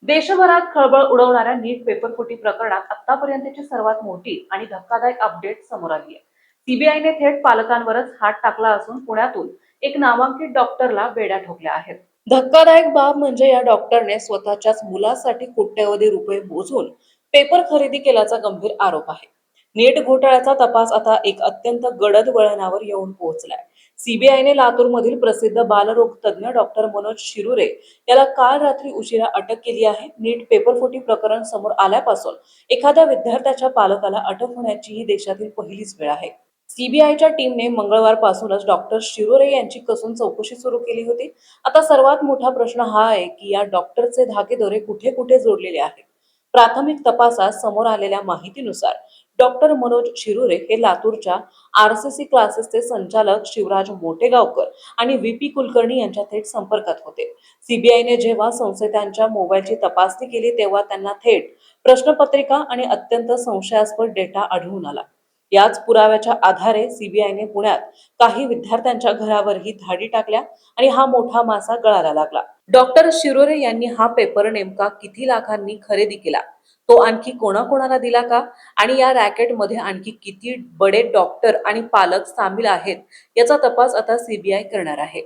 देशभरात खळबळ उडवणाऱ्या नीट पेपरफुटी प्रकरणात आतापर्यंतची सर्वात मोठी आणि धक्कादायक अपडेट समोर आली आहे. सीबीआयने थेट पालकांवरच हात टाकला असून पुण्यातून एक नामांकित डॉक्टरला बेड्या ठोकल्या आहेत. धक्कादायक बाब म्हणजे या डॉक्टरने स्वतःच्याच मुलासाठी कोट्यवधी रुपये मोजून पेपर खरेदी केल्याचा गंभीर आरोप आहे. नीट घोटाळ्याचा तपास आता एक अत्यंत गडद वळणावर येऊन पोहोचलाय. सीबीआयने लातूरमधील प्रसिद्ध बालरोग तज्ञ डॉक्टर मनोज शिरुरे याला काल रात्री उशिरा अटक केली आहे. नीट पेपरफुटी प्रकरण समोर आल्यापासून एखाद्या विद्यार्थ्याच्या पालकाला अटक होण्याची ही देशातील पहिलीच वेळ आहे. सीबीआयच्या टीमने मंगळवारपासूनच डॉक्टर शिरोरे यांची कसून चौकशी सुरू केली होती. आता सर्वात मोठा प्रश्न हा आहे की या डॉक्टरचे धागेदोरे कुठे कुठे जोडलेले आहेत. प्राथमिक तपासात समोर आलेल्या माहितीनुसार डॉक्टर मनोज शिरुरे हे लातूरच्या आरसीसी क्लासेसचे संचालक शिवराज मोटेगावकर आणि व्हीपी कुलकर्णी यांच्या थेट संपर्कात होते. सीबीआयने जेव्हा संशयितांच्या मोबाईलची तपासणी केली तेव्हा त्यांना थेट प्रश्नपत्रिका आणि अत्यंत संशयास्पद डेटा आढळून आला. याच पुराव्याच्या आधारे सीबीआयने पुण्यात काही विद्यार्थ्यांच्या घरावरही धाडी टाकल्या आणि हा मोठा मासा गळाला लागला. डॉक्टर शिरोरे यांनी हा पेपर नेमका किती लाखांनी खरेदी केला, तो आणखी कोणाकोणाला दिला का आणि या रॅकेटमध्ये आणखी किती बडे डॉक्टर आणि पालक सामील आहेत याचा तपास आता सीबीआय करणार आहे.